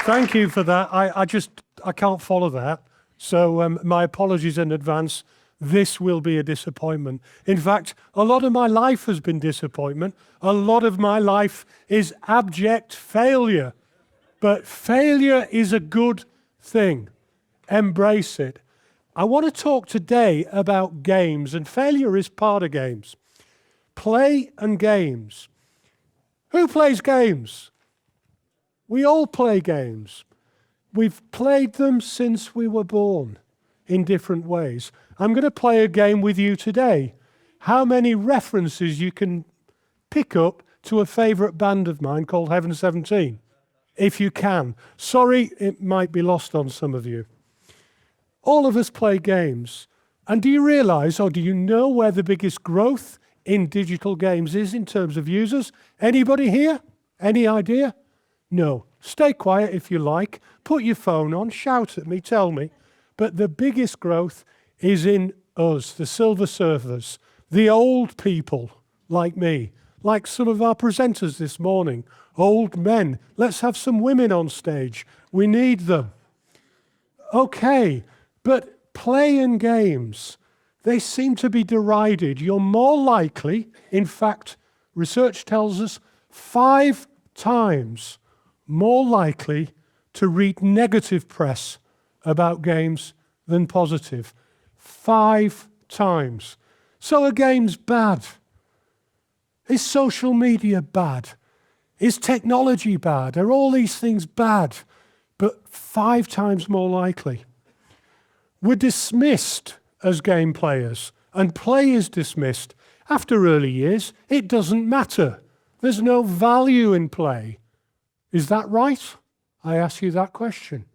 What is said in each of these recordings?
Thank you for that. I can't follow that. So my apologies in advance. This will be a disappointment. In fact, a lot of my life has been disappointment. A lot of my life is abject failure. But failure is a good thing. Embrace it. I want to talk today about games, and failure is part of games. Play and games. Who plays games? We all play games. We've played them since we were born in different ways. I'm going to play a game with you today. How many references you can pick up to a favorite band of mine called Heaven 17? If you can. Sorry, it might be lost on some of you. All of us play games. And do you realize, or do you know where the biggest growth in digital games is in terms of users? Anybody here? Any idea? No. Stay quiet if you like. Put your phone on, shout at me, tell me. But the biggest growth is in us, the silver surfers, the old people like me, like some of our presenters this morning, old men. Let's have some women on stage. We need them. Okay, but play and games, they seem to be derided. You're more likely, in fact, research tells us, 5 times more likely to read negative press about games than positive. 5 times. So a game's bad. Is social media bad? Is technology bad? Are all these things bad? But 5 times more likely. We're dismissed as game players, and play is dismissed. After early years, it doesn't matter. There's no value in play. Is that right? I ask you that question.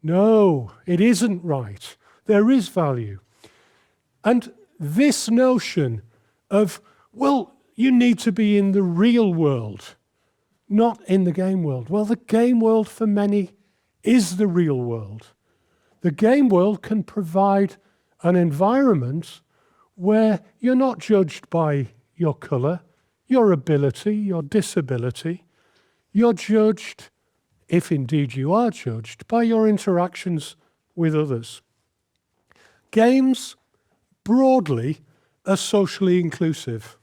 No, it isn't right. There is value. And this notion of, well, you need to be in the real world, not in the game world. Well, the game world for many is the real world. The game world can provide an environment where you're not judged by your color, your ability, your disability. You're judged, if indeed you are judged, by your interactions with others. Games, broadly, are socially inclusive.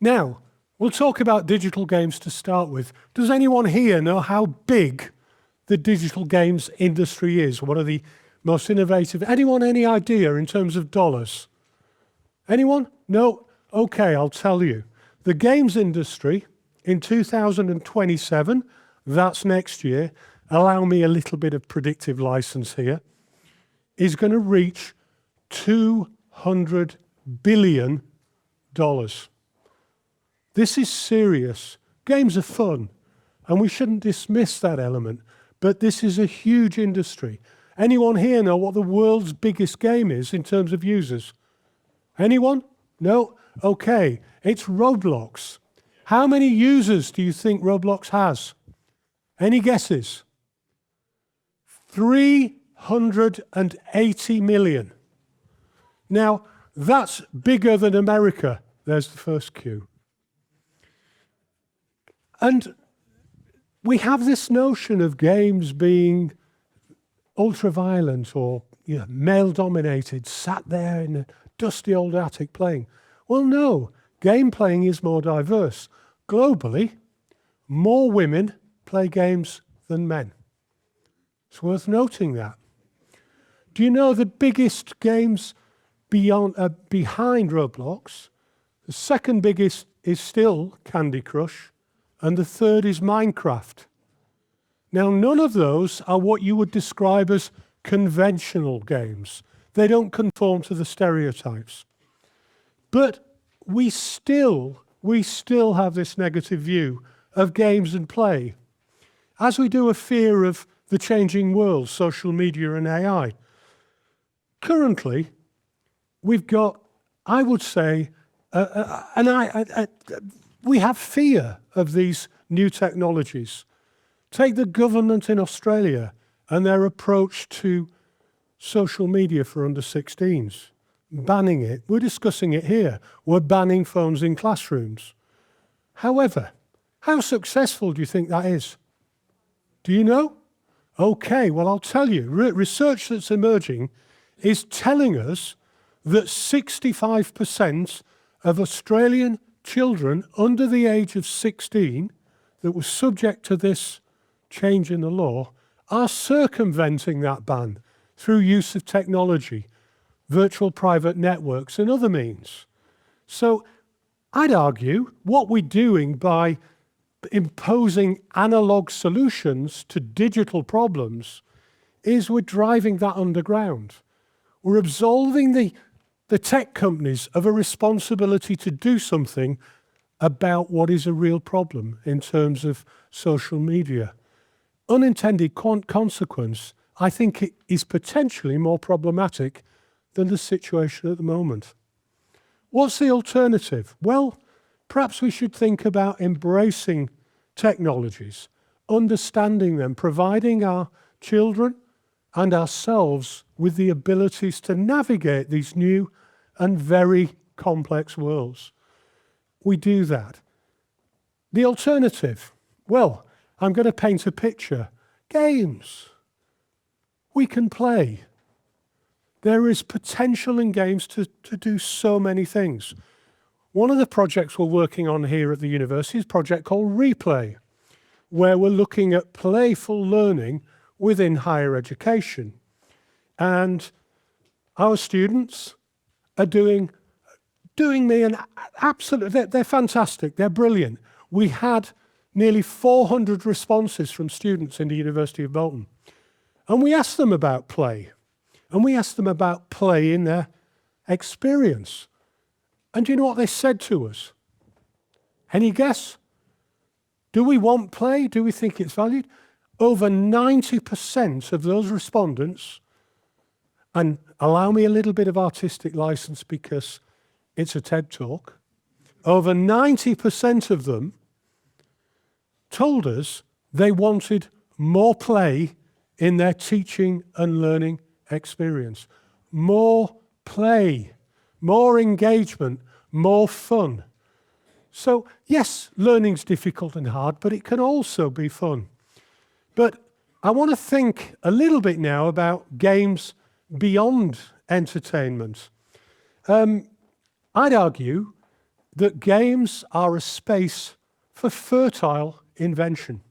Now, we'll talk about digital games to start with. Does anyone here know how big the digital games industry is? What are the most innovative? Anyone, any idea in terms of dollars? Anyone? No? Okay, I'll tell you. The games industry in 2027, that's next year, allow me a little bit of predictive license here, is going to reach $200 billion. This is serious. Games are fun, and we shouldn't dismiss that element, but this is a huge industry. Anyone here know what the world's biggest game is in terms of users? Anyone? No? Okay, it's Roblox. How many users do you think Roblox has? Any guesses? 380 million. Now, that's bigger than America. There's the first cue. And we have this notion of games being ultra-violent or male-dominated, sat there in a dusty old attic playing. Well, no. Game playing is more diverse. Globally, more women play games than men. It's worth noting that. Do you know the biggest games behind Roblox? The second biggest is still Candy Crush, and the third is Minecraft. Now, none of those are what you would describe as conventional games. They don't conform to the stereotypes. But we still have this negative view of games and play, as we do a fear of the changing world, social media and AI. Currently, we've got, I would say, we have fear of these new technologies. Take the government in Australia and their approach to social media for under 16s. Banning it. We're discussing it here. We're banning phones in classrooms. However, How successful do you think that is? Do you know? Okay, well, I'll tell you. Research that's emerging is telling us that 65% of Australian children under the age of 16 that were subject to this change in the law are circumventing that ban through use of technology, virtual private networks and other means. So I'd argue what we're doing by imposing analog solutions to digital problems is we're driving that underground. We're absolving the tech companies of a responsibility to do something about what is a real problem in terms of social media. Unintended consequence, I think it is potentially more problematic than the situation at the moment. What's the alternative? Well, perhaps we should think about embracing technologies, understanding them, providing our children and ourselves with the abilities to navigate these new and very complex worlds. We do that. The alternative, well, I'm going to paint a picture. Games. We can play. There is potential in games to do so many things. One of the projects we're working on here at the university is a project called Replay, where we're looking at playful learning within higher education. And our students are doing me an absolute, they're fantastic, they're brilliant. We had nearly 400 responses from students in the University of Bolton. And we asked them about play. And we asked them about play in their experience. And do you know what they said to us? Any guess? Do we want play? Do we think it's valued? Over 90% of those respondents, and allow me a little bit of artistic license because it's a TED talk, over 90% of them told us they wanted more play in their teaching and learning experience. More play, more engagement, more fun. So yes, learning's difficult and hard, but it can also be fun. But I want to think a little bit now about games beyond entertainment. I'd argue that games are a space for fertile invention,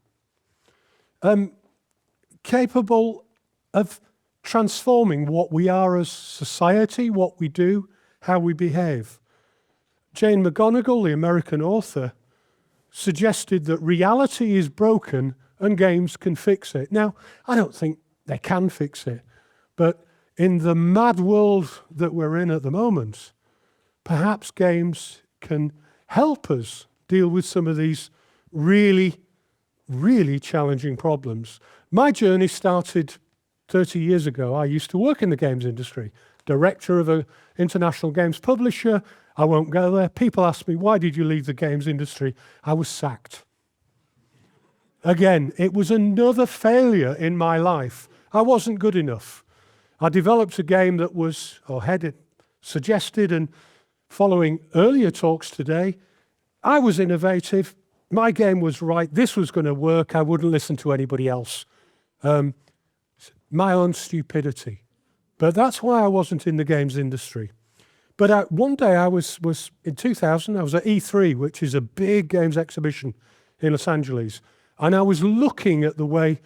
capable of transforming what we are as society, what we do, how we behave. Jane McGonigal, the American author, suggested that reality is broken and games can fix it. Now, I don't think they can fix it, but in the mad world that we're in at the moment, perhaps games can help us deal with some of these really, really challenging problems. My journey started 30 years ago. I used to work in the games industry, director of an international games publisher. I won't go there. People ask me, why did you leave the games industry? I was sacked. Again, it was another failure in my life. I wasn't good enough. I developed a game that was, or had suggested, and following earlier talks today, I was innovative. My game was right. This was going to work. I wouldn't listen to anybody else. My own stupidity. But that's why I wasn't in the games industry. But one day I was in 2000, I was at E3, which is a big games exhibition in Los Angeles. And I was looking at the way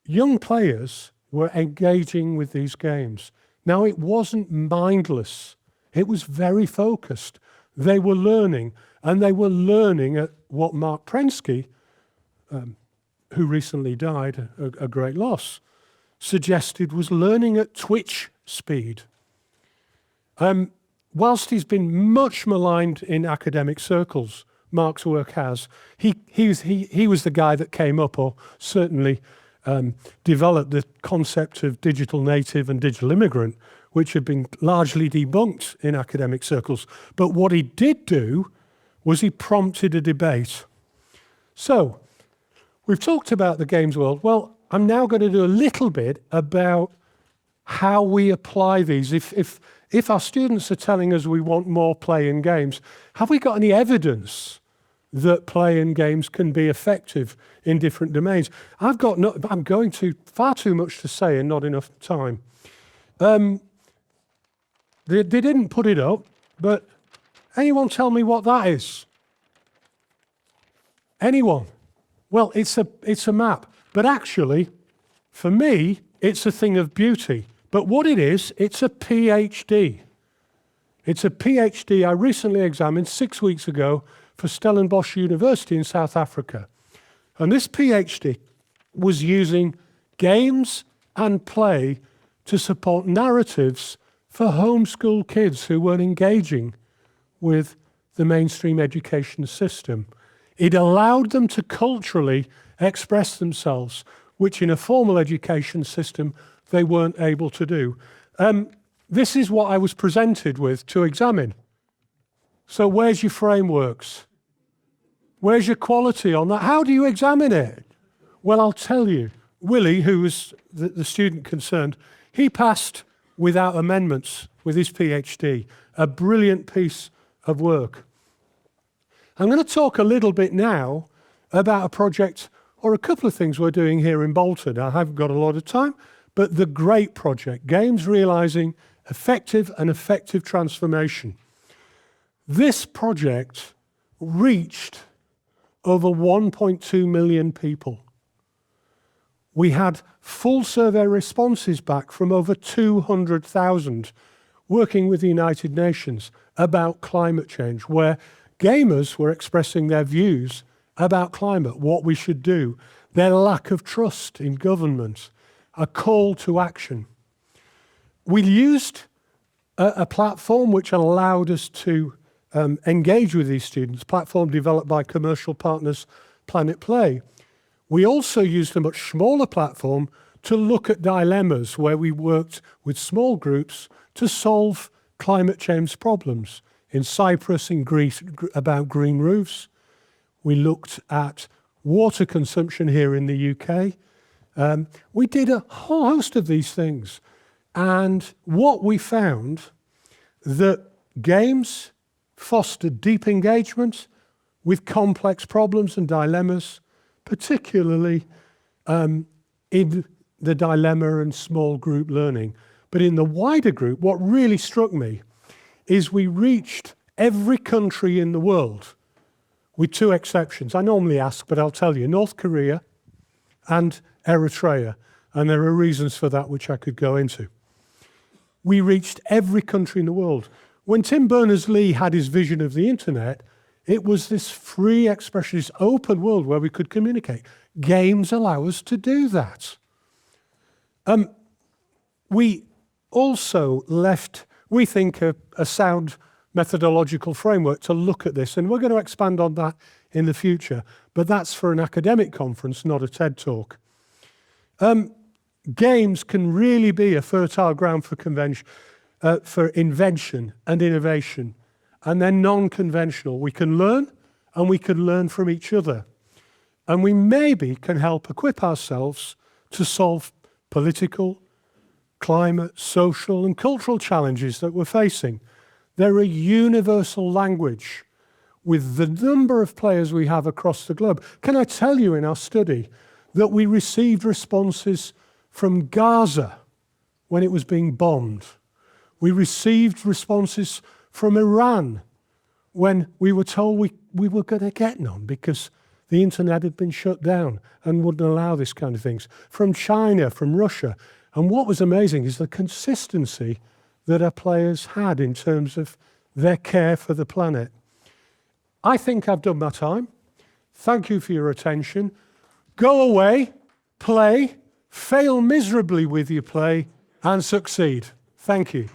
young players were engaging with these games. Now, it wasn't mindless. It was very focused. They were learning, and they were learning at what Mark Prensky, who recently died, a great loss, suggested was learning at twitch speed. Whilst he's been much maligned in academic circles, Mark's work has, he was the guy that came up, or certainly developed the concept of digital native and digital immigrant, which had been largely debunked in academic circles. But what he did do was he prompted a debate. So, we've talked about the games world. Well, I'm now going to do a little bit about how we apply these. If our students are telling us we want more play in games, have we got any evidence that play and games can be effective in different domains. I'm going to far too much to say and not enough time. They didn't put it up, but anyone tell me what that is? Anyone? Well, it's a map, but actually, for me, it's a thing of beauty. But what it is, it's a PhD. It's a PhD I recently examined 6 weeks ago for Stellenbosch University in South Africa. And this PhD was using games and play to support narratives for homeschool kids who weren't engaging with the mainstream education system. It allowed them to culturally express themselves, which in a formal education system they weren't able to do. This is what I was presented with to examine. So where's your frameworks? Where's your quality on that? How do you examine it? Well, I'll tell you. Willie, who was the student concerned, he passed without amendments with his PhD, a brilliant piece of work. I'm going to talk a little bit now about a project or a couple of things we're doing here in Bolton. I haven't got a lot of time, but the great project, Games Realising Effective and Effective Transformation. This project reached over 1.2 million people. We had full survey responses back from over 200,000 working with the United Nations about climate change, where gamers were expressing their views about climate, what we should do, their lack of trust in government, a call to action. We used a platform which allowed us to engage with these students, platform developed by commercial partners Planet Play. We also used a much smaller platform to look at dilemmas where we worked with small groups to solve climate change problems. In Cyprus, in Greece, about green roofs. We looked at water consumption here in the UK. We did a whole host of these things. And what we found, that games fostered deep engagement with complex problems and dilemmas, particularly in the dilemma and small group learning. But in the wider group, what really struck me is we reached every country in the world, with two exceptions. I normally ask, but I'll tell you, North Korea and Eritrea, and there are reasons for that which I could go into. We reached every country in the world. When Tim Berners-Lee had his vision of the internet, it was this free expression, this open world where we could communicate. Games allow us to do that. We also left, we think, a sound methodological framework to look at this, and we're going to expand on that in the future, but that's for an academic conference, not a TED Talk. Games can really be a fertile ground for invention and innovation, and they're non-conventional. We can learn, and we can learn from each other, and we maybe can help equip ourselves to solve political, climate, social, and cultural challenges that we're facing. They're a universal language with the number of players we have across the globe. Can I tell you in our study that we received responses from Gaza when it was being bombed? We received responses from Iran when we were told we were going to get none because the internet had been shut down and wouldn't allow this kind of things. From China, from Russia. And what was amazing is the consistency that our players had in terms of their care for the planet. I think I've done my time. Thank you for your attention. Go away, play, fail miserably with your play, and succeed. Thank you.